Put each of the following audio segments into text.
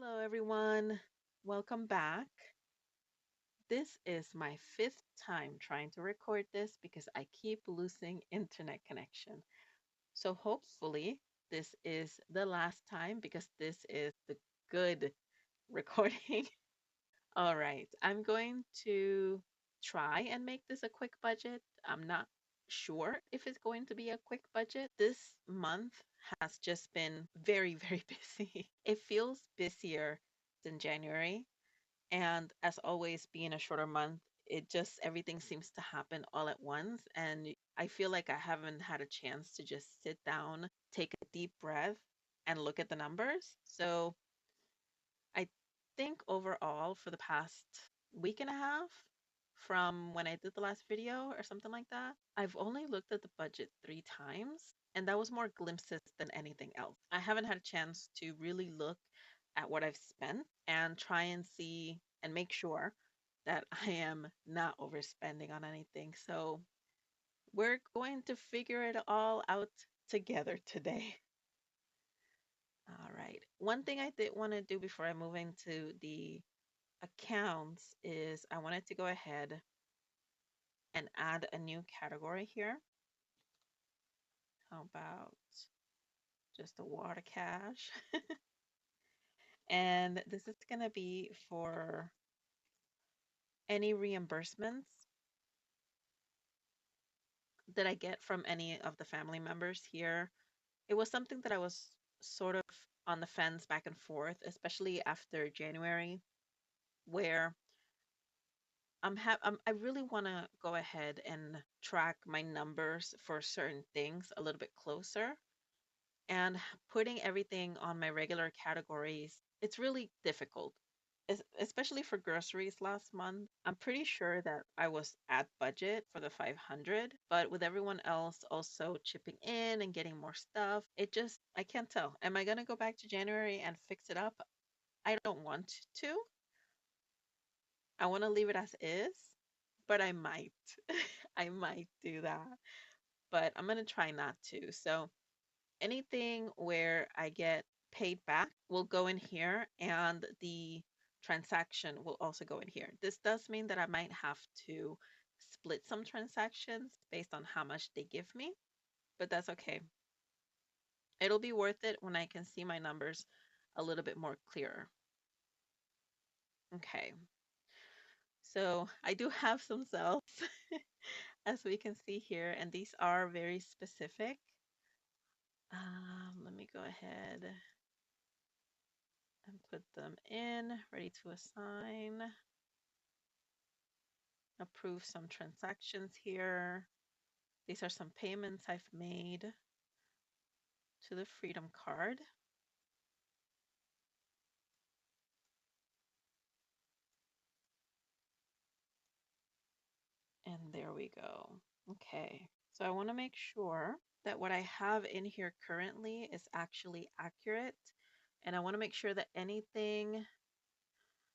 Hello, everyone. Welcome back. This is my fifth time trying to record this because I keep losing internet connection. So, hopefully, this is the last time because this is the good recording. All right, I'm going to try and make this a quick budget. I'm not sure if it's going to be a quick budget. This month has just been very, very busy. It feels busier than January. And as always, being a shorter month, it just everything seems to happen all at once. And I feel like I haven't had a chance to just sit down, take a deep breath, and look at the numbers. So I think overall for the past week and a half from when I did the last video or something like that, I've only looked at the budget 3 times, and that was more glimpses than anything else. I haven't had a chance to really look at what I've spent and try and see and make sure that I am not overspending on anything. So we're going to figure it all out together today. All right. One thing I did want to do before I move into the accounts is I wanted to go ahead and add a new category here. How about just a water cash? And this is going to be for any reimbursements that I get from any of the family members here. It was something that I was sort of on the fence back and forth, especially after January, where I really want to go ahead and track my numbers for certain things a little bit closer and putting everything on my regular categories. It's really difficult, especially for groceries last month. I'm pretty sure that I was at budget for the 500, but with everyone else also chipping in and getting more stuff, I can't tell. Am I going to go back to January and fix it up? I don't want to. I want to leave it as is, but I might. I might do that, but I'm going to try not to. So anything where I get paid back will go in here and the transaction will also go in here. This does mean that I might have to split some transactions based on how much they give me, but that's okay. It'll be worth it when I can see my numbers a little bit more clearer. Okay, so I do have some cells as we can see here, and these are very specific. Let me go ahead and put them in, ready to assign. Approve some transactions here. These are some payments I've made to the Freedom Card. And there we go. Okay, so I want to make sure that what I have in here currently is actually accurate. And I want to make sure that anything,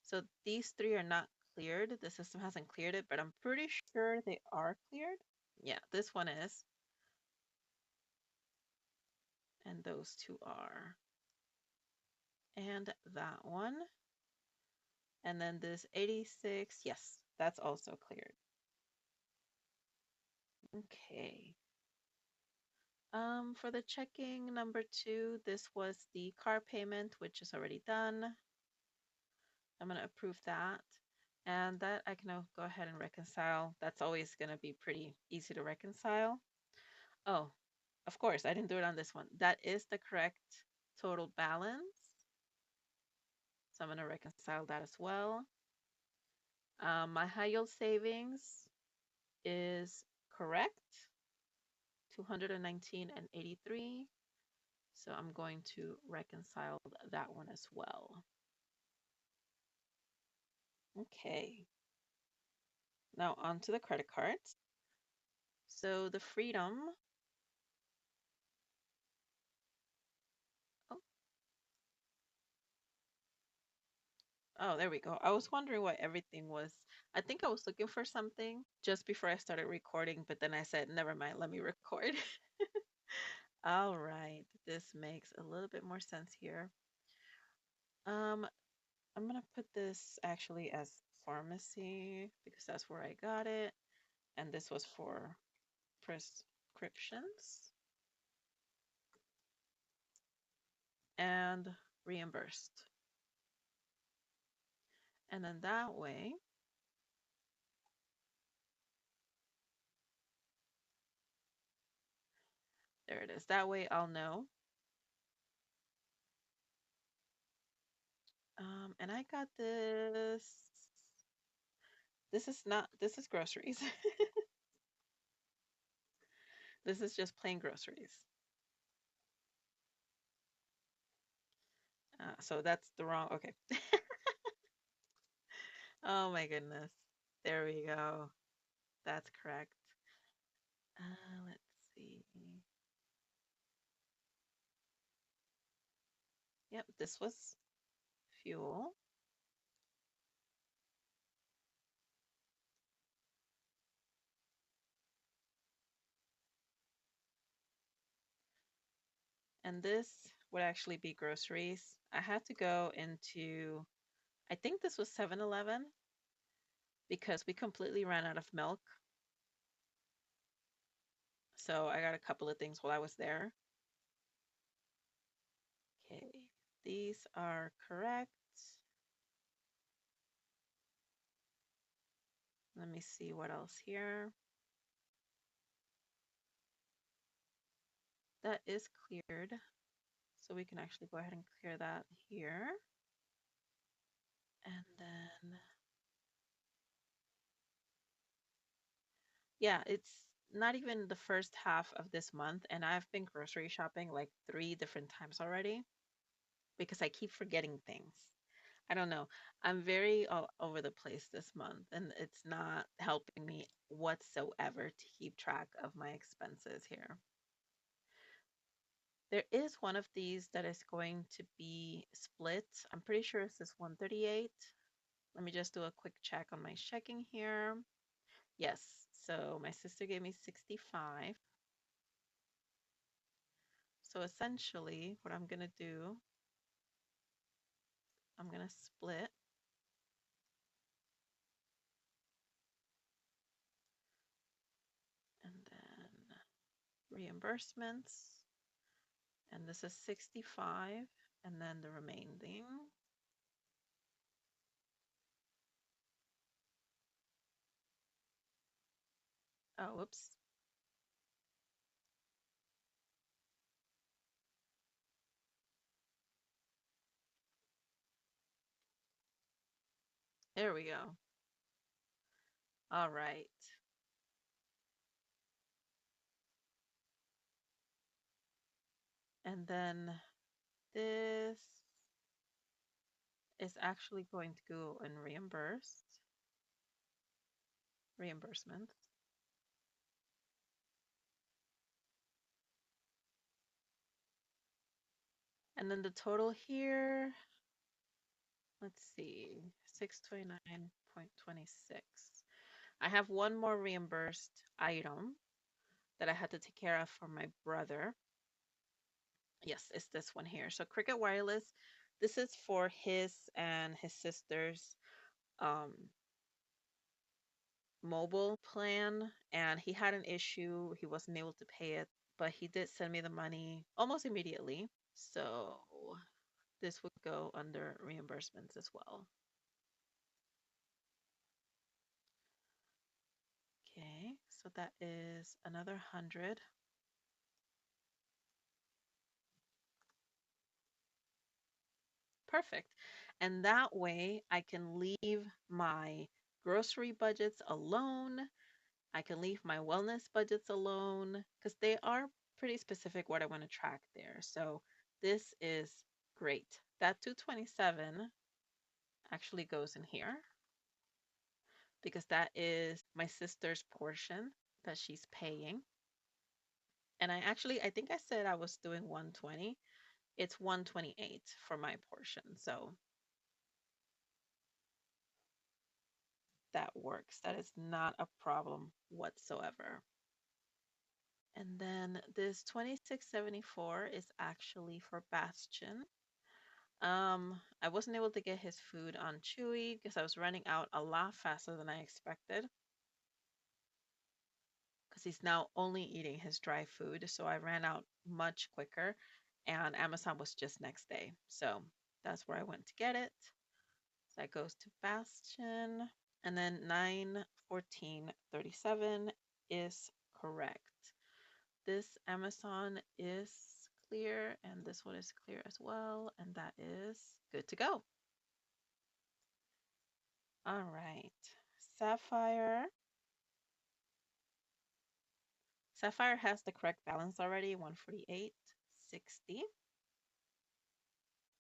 so these three are not cleared. The system hasn't cleared it, but I'm pretty sure they are cleared. Yeah, this one is. And those two are. And that one. And then this 86, yes, that's also cleared. Okay. For the checking number 2, this was the car payment, which is already done. I'm going to approve that. And that I can go ahead and reconcile. That's always going to be pretty easy to reconcile. Oh, of course, I didn't do it on this one. That is the correct total balance. So I'm going to reconcile that as well. My high yield savings is correct, 219 and 83. So I'm going to reconcile that one as well. Okay. Now on to the credit cards. So the Freedom. Oh, oh, there we go. I was wondering what everything was. I think I was looking for something just before I started recording, but then I said, never mind, let me record. All right, this makes a little bit more sense here. Um, I'm gonna put this actually as pharmacy because that's where I got it, and this was for prescriptions and reimbursed. And then that way, there it is. That way I'll know. And I got this. This is not, this is groceries. This is just plain groceries. So that's the wrong, okay. Oh my goodness. There we go. That's correct. Let's see. Yep, this was fuel. And this would actually be groceries. I had to go into, I think this was 7-Eleven because we completely ran out of milk. So I got a couple of things while I was there. Okay, these are correct. Let me see what else here. That is cleared. So we can actually go ahead and clear that here. And then, yeah, it's not even the first half of this month, and I've been grocery shopping like 3 different times already because I keep forgetting things. I don't know. I'm very all over the place this month, and it's not helping me whatsoever to keep track of my expenses here. There is one of these that is going to be split. I'm pretty sure it's this 138. Let me just do a quick check on my checking here. Yes, so my sister gave me 65. So essentially, what I'm going to do, I'm going to split and then reimbursements. And this is 65. And then the remaining. Oh, whoops. There we go. All right. And then this is actually going to go in reimbursements. And then the total here, let's see, 629.26. I have one more reimbursed item that I had to take care of for my brother. Yes, it's this one here. So Cricket Wireless, this is for his and his sister's um, mobile plan, and he had an issue. He wasn't able to pay it, but he did send me the money almost immediately. So this would go under reimbursements as well. Okay, so that is another 100. Perfect. And that way I can leave my grocery budgets alone. I can leave my wellness budgets alone because they are pretty specific what I want to track there. So this is great. That 227 actually goes in here because that is my sister's portion that she's paying. And I think I said I was doing 120. It's 128 for my portion. So that works. That is not a problem whatsoever. And then this 2674 is actually for Bastion. I wasn't able to get his food on Chewy because I was running out a lot faster than I expected because he's now only eating his dry food. So I ran out much quicker and Amazon was just next day. So that's where I went to get it. So that goes to Bastion. And then 91437 is correct. This Amazon is clear and this one is clear as well. And that is good to go. All right. Sapphire. Sapphire has the correct balance already, 148.60.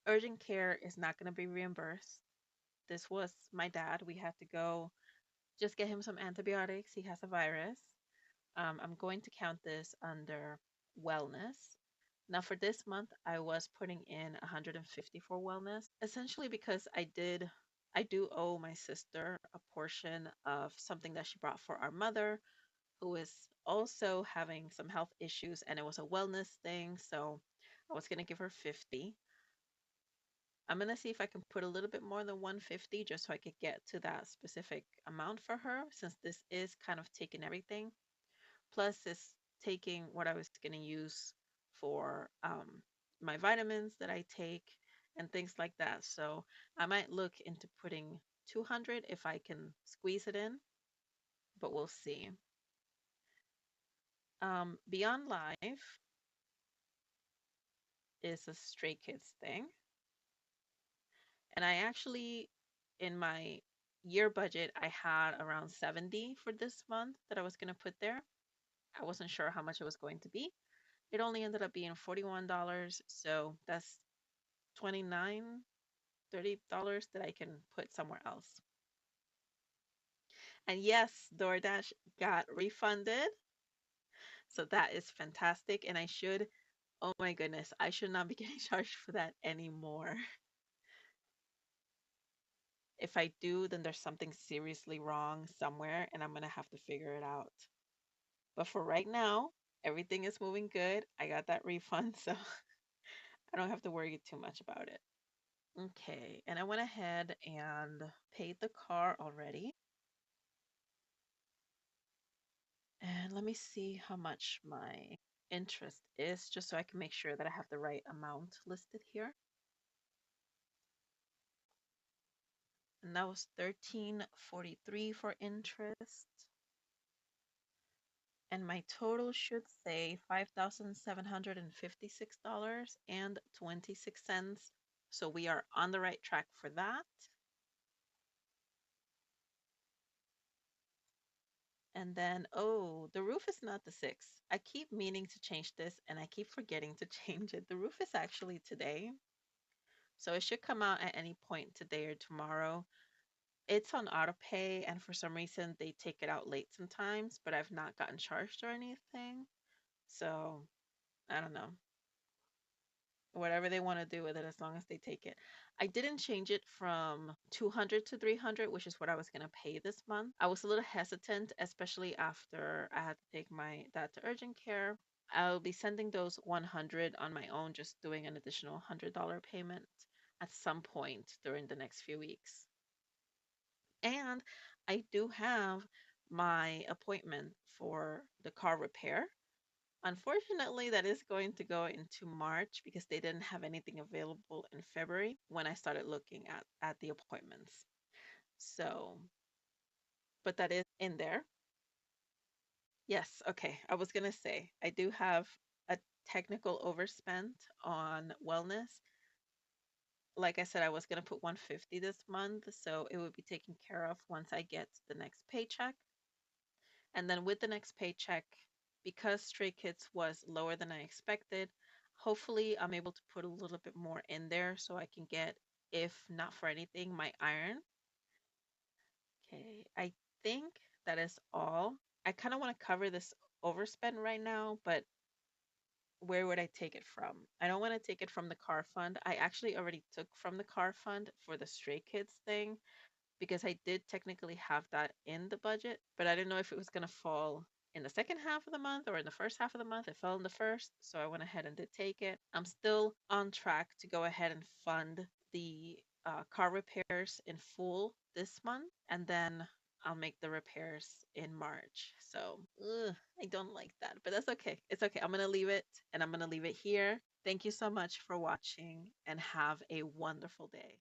Urgent care is not going to be reimbursed. This was my dad. We had to go just get him some antibiotics. He has a virus. I'm going to count this under wellness. Now, for this month, I was putting in 150 for wellness, essentially because I do owe my sister a portion of something that she brought for our mother, who is also having some health issues, and it was a wellness thing. So I was going to give her 50. I'm going to see if I can put a little bit more than 150 just so I could get to that specific amount for her, since this is kind of taking everything. Plus, it's taking what I was going to use for my vitamins that I take and things like that. So I might look into putting 200 if I can squeeze it in, but we'll see. Beyond Life is a Stray Kids thing. And I actually, in my year budget, I had around 70 for this month that I was going to put there. I wasn't sure how much it was going to be. It only ended up being $41. So that's 29, $30 that I can put somewhere else. And yes, DoorDash got refunded. So that is fantastic. And I should, oh my goodness, I should not be getting charged for that anymore. If I do, then there's something seriously wrong somewhere and I'm going to have to figure it out. But for right now, everything is moving good. I got that refund, so I don't have to worry too much about it. Okay, and I went ahead and paid the car already. And let me see how much my interest is, just so I can make sure that I have the right amount listed here. And that was 1343 for interest. And my total should say $5,756.26. So we are on the right track for that. And then, oh, the roof is not the 6th. I keep meaning to change this and I keep forgetting to change it. The roof is actually today. So it should come out at any point today or tomorrow. It's on auto pay, and for some reason they take it out late sometimes, but I've not gotten charged or anything. So I don't know. Whatever they want to do with it, as long as they take it. I didn't change it from 200 to 300, which is what I was going to pay this month. I was a little hesitant, especially after I had to take my dad to urgent care. I'll be sending those 100 on my own, just doing an additional $100 payment at some point during the next few weeks. And I do have my appointment for the car repair. Unfortunately, that is going to go into March because they didn't have anything available in February when I started looking at the appointments. So, but that is in there. Yes, okay. I was gonna say I do have a technical overspent on wellness. Like I said, I was gonna put 150 this month, so it would be taken care of once I get the next paycheck. And then with the next paycheck, because Stray Kids was lower than I expected, hopefully I'm able to put a little bit more in there so I can get, if not for anything, my iron. Okay, I think that is all. I kind of want to cover this overspend right now, but where would I take it from? I don't want to take it from the car fund. I actually already took from the car fund for the Stray Kids thing because I did technically have that in the budget, but I didn't know if it was going to fall in the second half of the month or in the first half of the month. It fell in the first, so I went ahead and did take it. I'm still on track to go ahead and fund the car repairs in full this month, and then I'll make the repairs in March. So I don't like that, but that's okay. It's okay. I'm gonna leave it, and I'm gonna leave it here. Thank you so much for watching, and have a wonderful day.